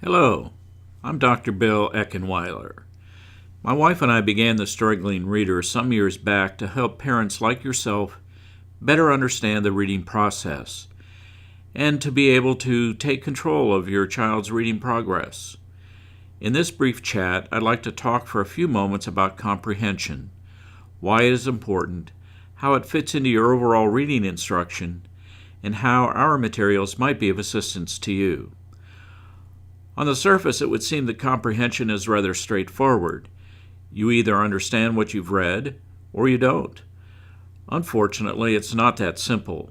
Hello, I'm Dr. Bill Eckenweiler. My wife and I began the Struggling Reader some years back to help parents like yourself better understand the reading process and to be able to take control of your child's reading progress. In this brief chat, I'd like to talk for a few moments about comprehension, why it is important, how it fits into your overall reading instruction, and how our materials might be of assistance to you. On the surface, it would seem that comprehension is rather straightforward. You either understand what you've read, or you don't. Unfortunately, it's not that simple.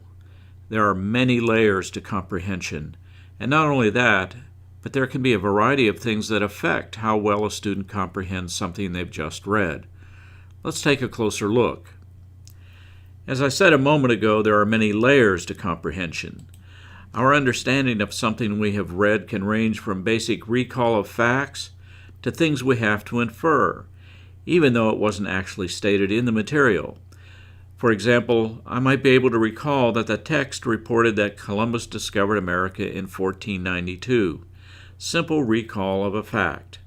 There are many layers to comprehension, and not only that, but there can be a variety of things that affect how well a student comprehends something they've just read. Let's take a closer look. As I said a moment ago, there are many layers to comprehension. Our understanding of something we have read can range from basic recall of facts to things we have to infer, even though it wasn't actually stated in the material. For example, I might be able to recall that the text reported that Columbus discovered America in 1492. Simple recall of a fact.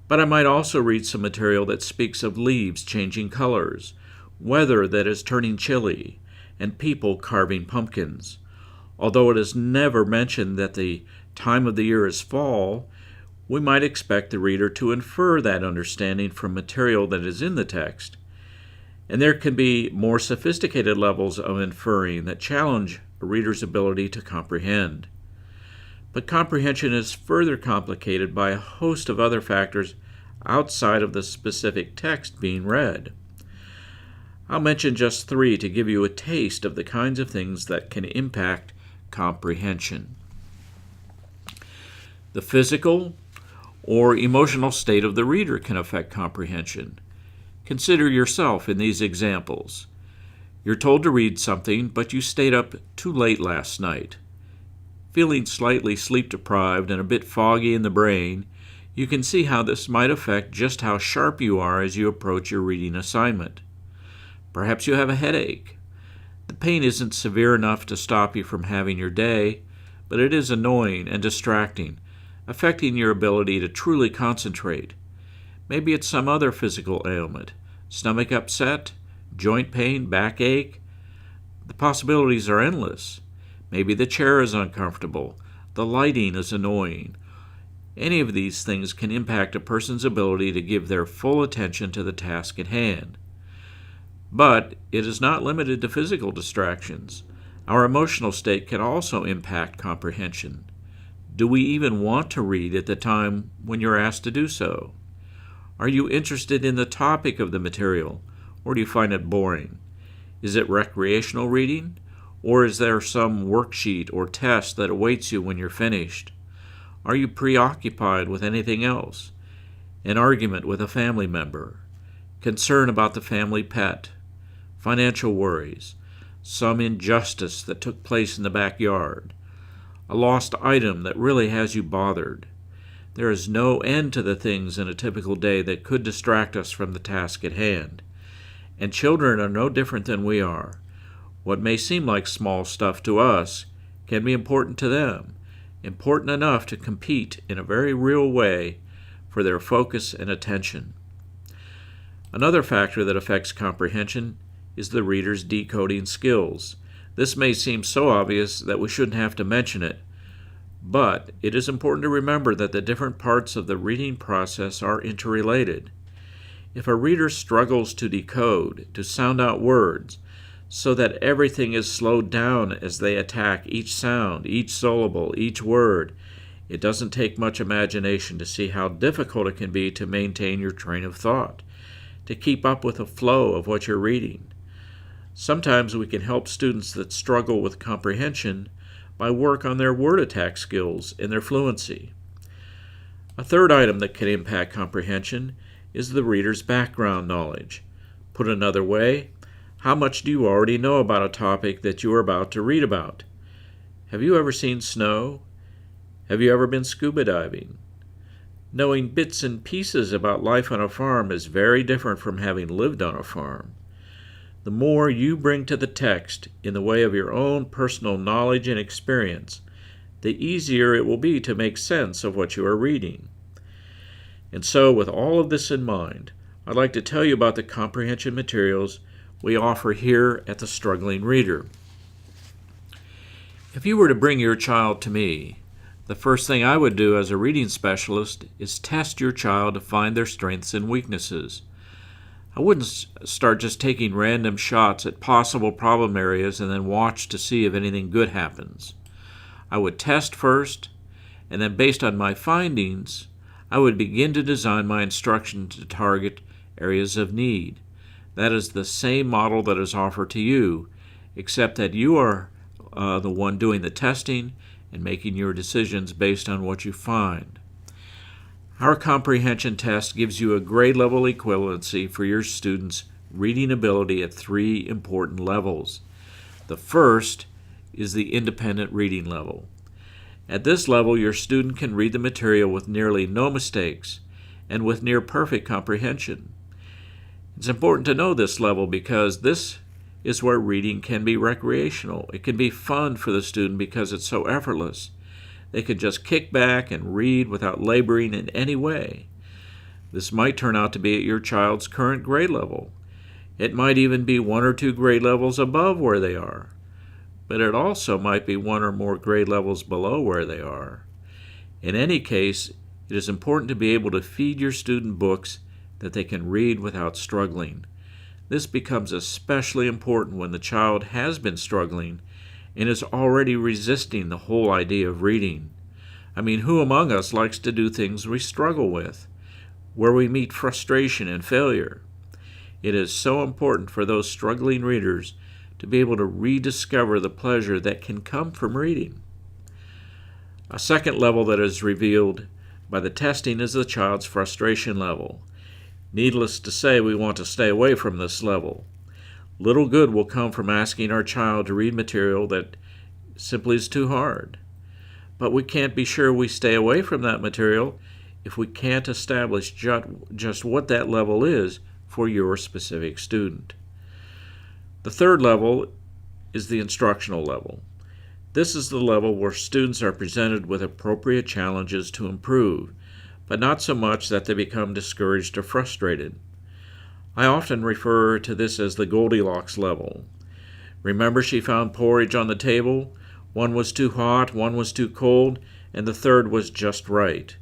But I might also read some material that speaks of leaves changing colors, weather that is turning chilly, and people carving pumpkins. Although it is never mentioned that the time of the year is fall, we might expect the reader to infer that understanding from material that is in the text. And there can be more sophisticated levels of inferring that challenge a reader's ability to comprehend. But comprehension is further complicated by a host of other factors outside of the specific text being read. I'll mention just three to give you a taste of the kinds of things that can impact comprehension. The physical or emotional state of the reader can affect comprehension. Consider yourself in these examples. You're told to read something, but you stayed up too late last night. Feeling slightly sleep-deprived and a bit foggy in the brain, you can see how this might affect just how sharp you are as you approach your reading assignment. Perhaps you have a headache. The pain isn't severe enough to stop you from having your day, but it is annoying and distracting, affecting your ability to truly concentrate. Maybe it's some other physical ailment, stomach upset, joint pain, backache. The possibilities are endless. Maybe the chair is uncomfortable, the lighting is annoying. Any of these things can impact a person's ability to give their full attention to the task at hand. But it is not limited to physical distractions. Our emotional state can also impact comprehension. Do we even want to read at the time when you're asked to do so? Are you interested in the topic of the material, or do you find it boring? Is it recreational reading, or is there some worksheet or test that awaits you when you're finished? Are you preoccupied with anything else? An argument with a family member? Concern about the family pet? Financial worries, some injustice that took place in the backyard, a lost item that really has you bothered. There is no end to the things in a typical day that could distract us from the task at hand. And children are no different than we are. What may seem like small stuff to us can be important to them, important enough to compete in a very real way for their focus and attention. Another factor that affects comprehension is the reader's decoding skills. This may seem so obvious that we shouldn't have to mention it, but it is important to remember that the different parts of the reading process are interrelated. If a reader struggles to decode, to sound out words, so that everything is slowed down as they attack each sound, each syllable, each word, it doesn't take much imagination to see how difficult it can be to maintain your train of thought, to keep up with the flow of what you're reading. Sometimes we can help students that struggle with comprehension by work on their word attack skills and their fluency. A third item that can impact comprehension is the reader's background knowledge. Put another way, how much do you already know about a topic that you are about to read about? Have you ever seen snow? Have you ever been scuba diving? Knowing bits and pieces about life on a farm is very different from having lived on a farm. The more you bring to the text in the way of your own personal knowledge and experience, the easier it will be to make sense of what you are reading. And so, with all of this in mind, I'd like to tell you about the comprehension materials we offer here at the Struggling Reader. If you were to bring your child to me, the first thing I would do as a reading specialist is test your child to find their strengths and weaknesses. I wouldn't start just taking random shots at possible problem areas and then watch to see if anything good happens. I would test first, and then based on my findings, I would begin to design my instruction to target areas of need. That is the same model that is offered to you, except that you are the one doing the testing and making your decisions based on what you find. Our comprehension test gives you a grade level equivalency for your students' reading ability at 3 important levels. The first is the independent reading level. At this level, your student can read the material with nearly no mistakes and with near perfect comprehension. It's important to know this level because this is where reading can be recreational. It can be fun for the student because it's so effortless. They can just kick back and read without laboring in any way. This might turn out to be at your child's current grade level. It might even be 1 or 2 grade levels above where they are. But it also might be 1 or more grade levels below where they are. In any case, it is important to be able to feed your student books that they can read without struggling. This becomes especially important when the child has been struggling and is already resisting the whole idea of reading. I mean, who among us likes to do things we struggle with, where we meet frustration and failure? It is so important for those struggling readers to be able to rediscover the pleasure that can come from reading. A second level that is revealed by the testing is the child's frustration level. Needless to say, we want to stay away from this level. Little good will come from asking our child to read material that simply is too hard. But we can't be sure we stay away from that material if we can't establish just what that level is for your specific student. The third level is the instructional level. This is the level where students are presented with appropriate challenges to improve, but not so much that they become discouraged or frustrated. I often refer to this as the Goldilocks level. Remember, she found porridge on the table. One was too hot, one was too cold, and the third was just right.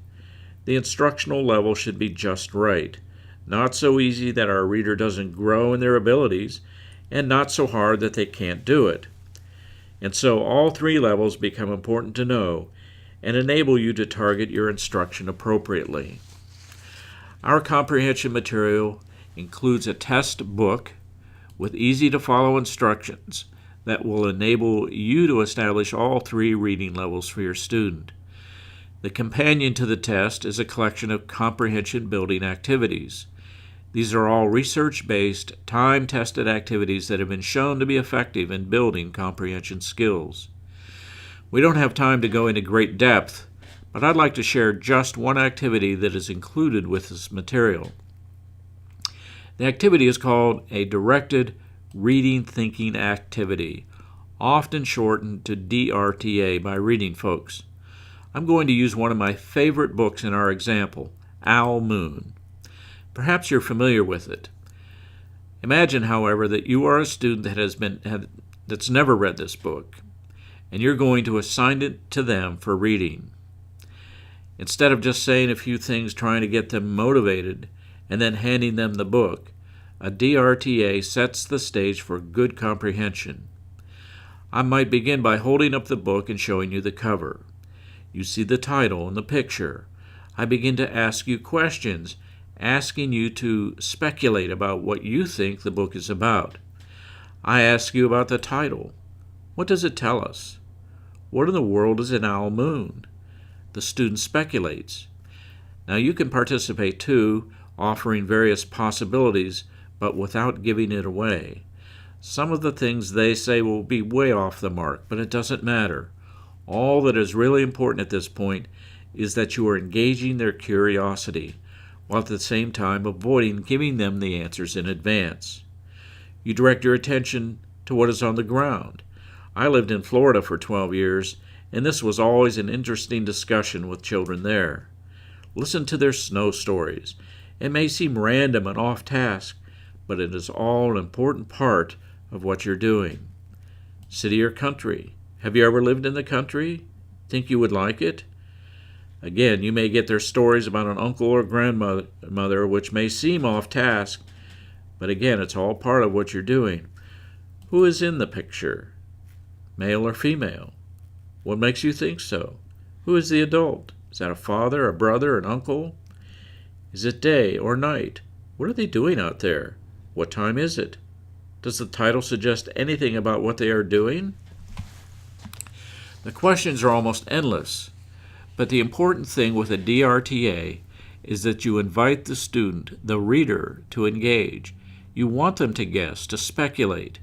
The instructional level should be just right. Not so easy that our reader doesn't grow in their abilities, and not so hard that they can't do it. And so all 3 levels become important to know and enable you to target your instruction appropriately. Our comprehension material includes a test book with easy-to-follow instructions that will enable you to establish all 3 reading levels for your student. The companion to the test is a collection of comprehension-building activities. These are all research-based, time-tested activities that have been shown to be effective in building comprehension skills. We don't have time to go into great depth, but I'd like to share just one activity that is included with this material. The activity is called a directed reading thinking activity, often shortened to DRTA by reading folks. I'm going to use one of my favorite books in our example, Owl Moon. Perhaps you're familiar with it. Imagine, however, that you are a student that's never read this book, and you're going to assign it to them for reading. Instead of just saying a few things trying to get them motivated and then handing them the book, a DRTA sets the stage for good comprehension. I might begin by holding up the book and showing you the cover. You see the title and the picture. I begin to ask you questions, asking you to speculate about what you think the book is about. I ask you about the title. What does it tell us? What in the world is an owl moon? The student speculates. Now you can participate too, offering various possibilities, but without giving it away. Some of the things they say will be way off the mark, but it doesn't matter. All that is really important at this point is that you are engaging their curiosity, while at the same time avoiding giving them the answers in advance. You direct your attention to what is on the ground. I lived in Florida for 12 years, and this was always an interesting discussion with children there. Listen to their snow stories. It may seem random and off task, but it is all an important part of what you're doing. City or country? Have you ever lived in the country? Think you would like it? Again, you may get their stories about an uncle or grandmother, which may seem off task, but again, it's all part of what you're doing. Who is in the picture? Male or female? What makes you think so? Who is the adult? Is that a father, a brother, an uncle? Is it day or night? What are they doing out there? What time is it? Does the title suggest anything about what they are doing? The questions are almost endless, but the important thing with a DRTA is that you invite the student, the reader, to engage. You want them to guess, to speculate.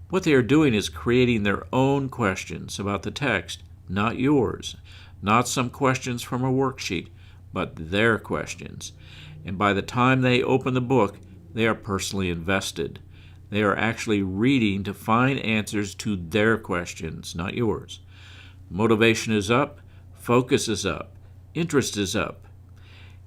What they are doing is creating their own questions about the text, not yours, not some questions from a worksheet, but their questions. And by the time they open the book, they are personally invested. They are actually reading to find answers to their questions, not yours. Motivation is up, focus is up, interest is up.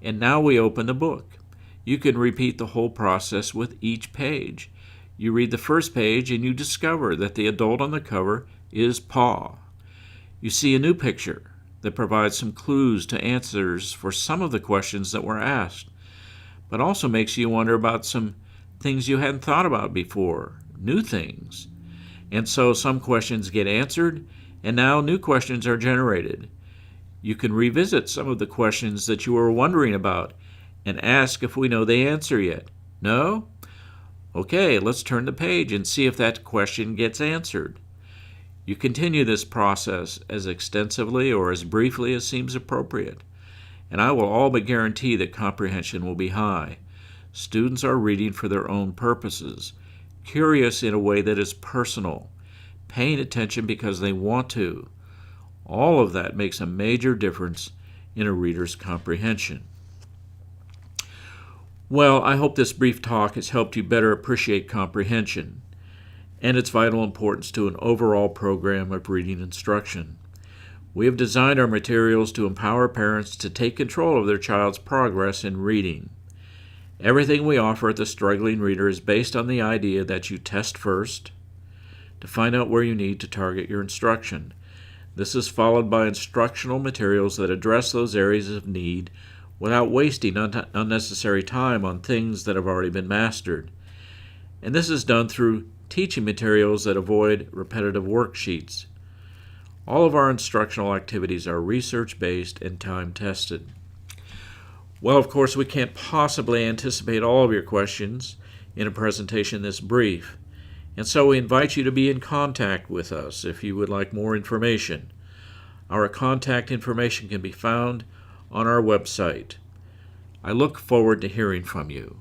And now we open the book. You can repeat the whole process with each page. You read the first page and you discover that the adult on the cover is Pa. You see a new picture that provides some clues to answers for some of the questions that were asked, but also makes you wonder about some things you hadn't thought about before, new things. And so some questions get answered, and now new questions are generated. You can revisit some of the questions that you were wondering about and ask if we know the answer yet. No? Okay, let's turn the page and see if that question gets answered. You continue this process as extensively or as briefly as seems appropriate, and I will all but guarantee that comprehension will be high. Students are reading for their own purposes, curious in a way that is personal, paying attention because they want to. All of that makes a major difference in a reader's comprehension. Well, I hope this brief talk has helped you better appreciate comprehension and its vital importance to an overall program of reading instruction. We have designed our materials to empower parents to take control of their child's progress in reading. Everything we offer at the Struggling Reader is based on the idea that you test first to find out where you need to target your instruction. This is followed by instructional materials that address those areas of need without wasting unnecessary time on things that have already been mastered. And this is done through teaching materials that avoid repetitive worksheets. All of our instructional activities are research-based and time-tested. Well, of course, we can't possibly anticipate all of your questions in a presentation this brief, and so we invite you to be in contact with us if you would like more information. Our contact information can be found on our website. I look forward to hearing from you.